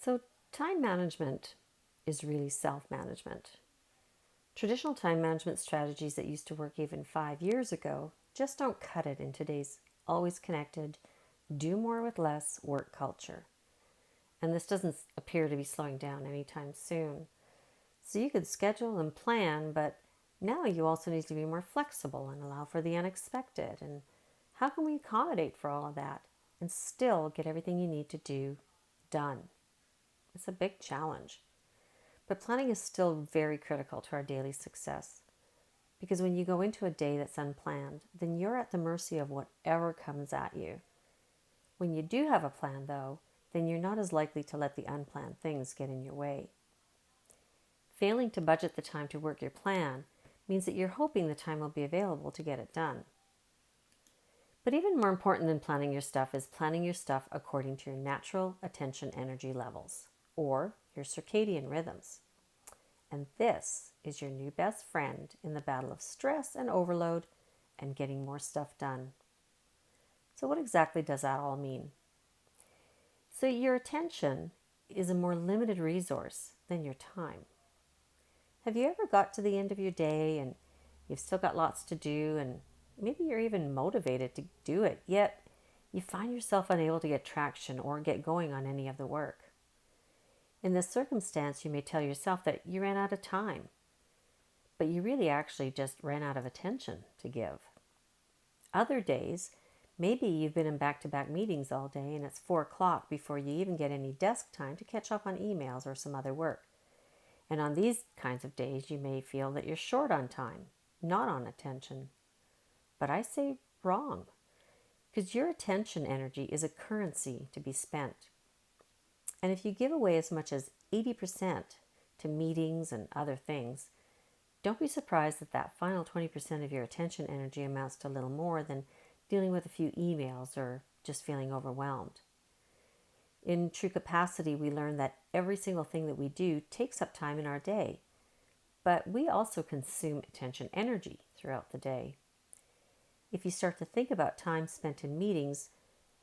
So, time management is really self management. Traditional time management strategies that used to work even 5 years ago just don't cut it in today's always connected, do more with less work culture. And this doesn't appear to be slowing down anytime soon. So, you could schedule and plan, but now you also need to be more flexible and allow for the unexpected. And how can we accommodate for all of that and still get everything you need to do done? It's a big challenge. But planning is still very critical to our daily success because when you go into a day that's unplanned, then you're at the mercy of whatever comes at you. When you do have a plan, though, then you're not as likely to let the unplanned things get in your way. Failing to budget the time to work your plan means that you're hoping the time will be available to get it done. But even more important than planning your stuff is planning your stuff according to your natural attention energy levels, or your circadian rhythms. And this is your new best friend in the battle of stress and overload and getting more stuff done. So, what exactly does that all mean? So, your attention is a more limited resource than your time. Have you ever got to the end of your day and you've still got lots to do, and maybe you're even motivated to do it, yet you find yourself unable to get traction or get going on any of the work? In this circumstance, you may tell yourself that you ran out of time, but you really actually just ran out of attention to give. Other days, maybe you've been in back-to-back meetings all day and it's 4 o'clock before you even get any desk time to catch up on emails or some other work. And on these kinds of days, you may feel that you're short on time, not on attention. But I say wrong, because your attention energy is a currency to be spent. And if you give away as much as 80% to meetings and other things, don't be surprised that that final 20% of your attention energy amounts to little more than dealing with a few emails or just feeling overwhelmed. In True Capacity, we learn that every single thing that we do takes up time in our day, but we also consume attention energy throughout the day. If you start to think about time spent in meetings,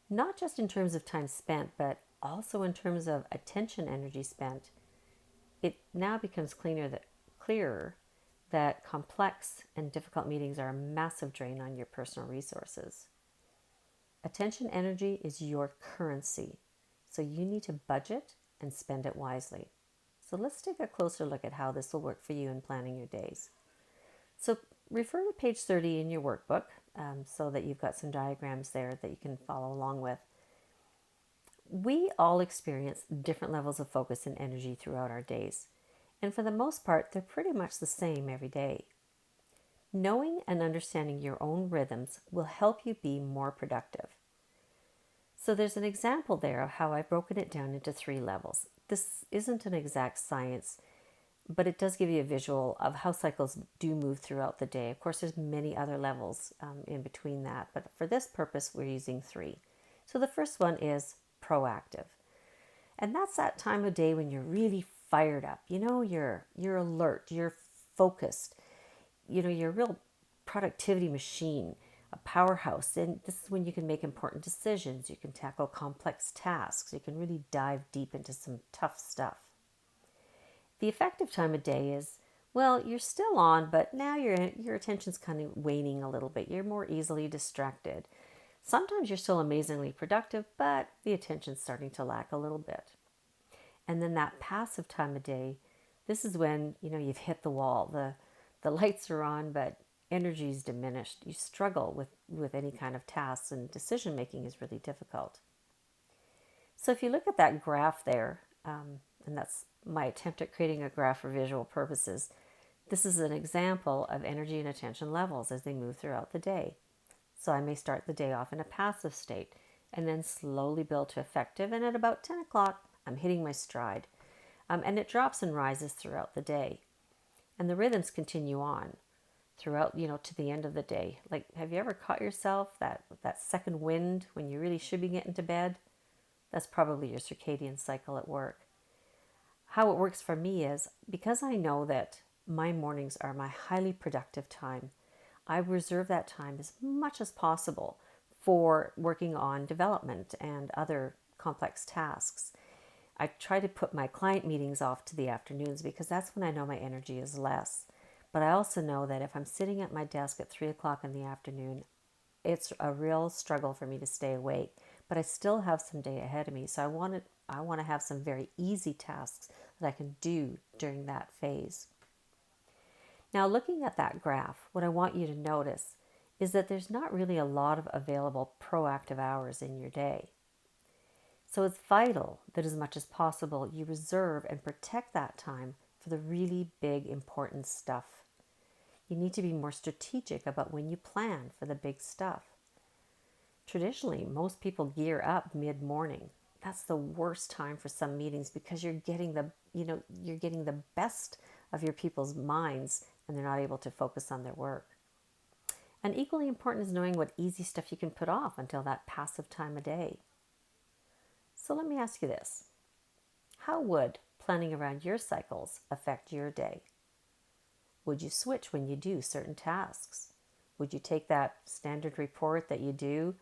not just in terms of time spent, but also in terms of attention energy spent, it now becomes clearer that complex and difficult meetings are a massive drain on your personal resources. Attention energy is your currency, so you need to budget and spend it wisely. So let's take a closer look at how this will work for you in planning your days. So refer to page 30 in your workbook so that you've got some diagrams there that you can follow along with. We all experience different levels of focus and energy throughout our days, and for the most part, they're pretty much the same every day. Knowing and understanding your own rhythms will help you be more productive. So there's an example there of how I've broken it down into 3 levels. This isn't an exact science, but it does give you a visual of how cycles do move throughout the day. Of course, there's many other levels in between that, but for this purpose, we're using 3. So the first one is proactive. And that's that time of day when you're really fired up. You know, you're alert, you're focused. You know, you're a real productivity machine, a powerhouse. And this is when you can make important decisions. You can tackle complex tasks. You can really dive deep into some tough stuff. The effective time of day is, well, you're still on, but now your attention's kind of waning a little bit. You're more easily distracted. Sometimes you're still amazingly productive, but the attention's starting to lack a little bit. And then that passive time of day, this is when, you've hit the wall. The lights are on, but energy is diminished. You struggle with any kind of tasks, and decision making is really difficult. So if you look at that graph there, and that's my attempt at creating a graph for visual purposes, this is an example of energy and attention levels as they move throughout the day. So I may start the day off in a passive state and then slowly build to effective. And at about 10 o'clock, I'm hitting my stride. And it drops and rises throughout the day. And the rhythms continue on throughout, to the end of the day. Like, have you ever caught yourself that second wind when you really should be getting to bed? That's probably your circadian cycle at work. How it works for me is, because I know that my mornings are my highly productive time, I reserve that time as much as possible for working on development and other complex tasks. I try to put my client meetings off to the afternoons because that's when I know my energy is less. But I also know that if I'm sitting at my desk at 3 o'clock in the afternoon, it's a real struggle for me to stay awake. But I still have some day ahead of me, so I want to have some very easy tasks that I can do during that phase. Now, looking at that graph, what I want you to notice is that there's not really a lot of available proactive hours in your day. So it's vital that as much as possible you reserve and protect that time for the really big, important stuff. You need to be more strategic about when you plan for the big stuff. Traditionally, most people gear up mid-morning. That's the worst time for some meetings because you're getting the best of your people's minds and they're not able to focus on their work. And equally important is knowing what easy stuff you can put off until that passive time of day. So let me ask you this. How would planning around your cycles affect your day? Would you switch when you do certain tasks? Would you take that standard report that you do,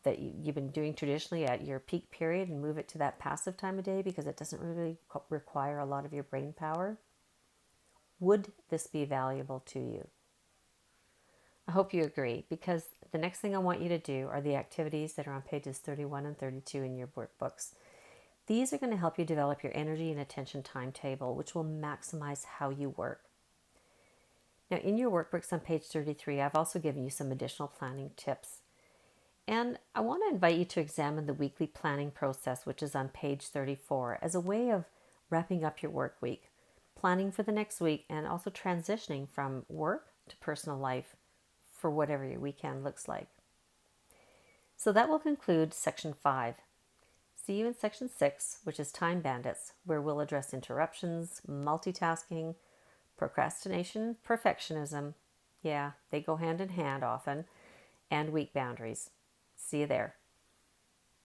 that you've been doing traditionally at your peak period and move it to that passive time of day because it doesn't really require a lot of your brain power? Would this be valuable to you? I hope you agree, because the next thing I want you to do are the activities that are on pages 31 and 32 in your workbooks. These are going to help you develop your energy and attention timetable, which will maximize how you work. Now, in your workbooks on page 33, I've also given you some additional planning tips. And I want to invite you to examine the weekly planning process, which is on page 34, as a way of wrapping up your work week, planning for the next week, and also transitioning from work to personal life for whatever your weekend looks like. So that will conclude section 5. See you in section 6, which is Time Bandits, where we'll address interruptions, multitasking, procrastination, perfectionism, yeah, they go hand in hand often, and weak boundaries. See you there.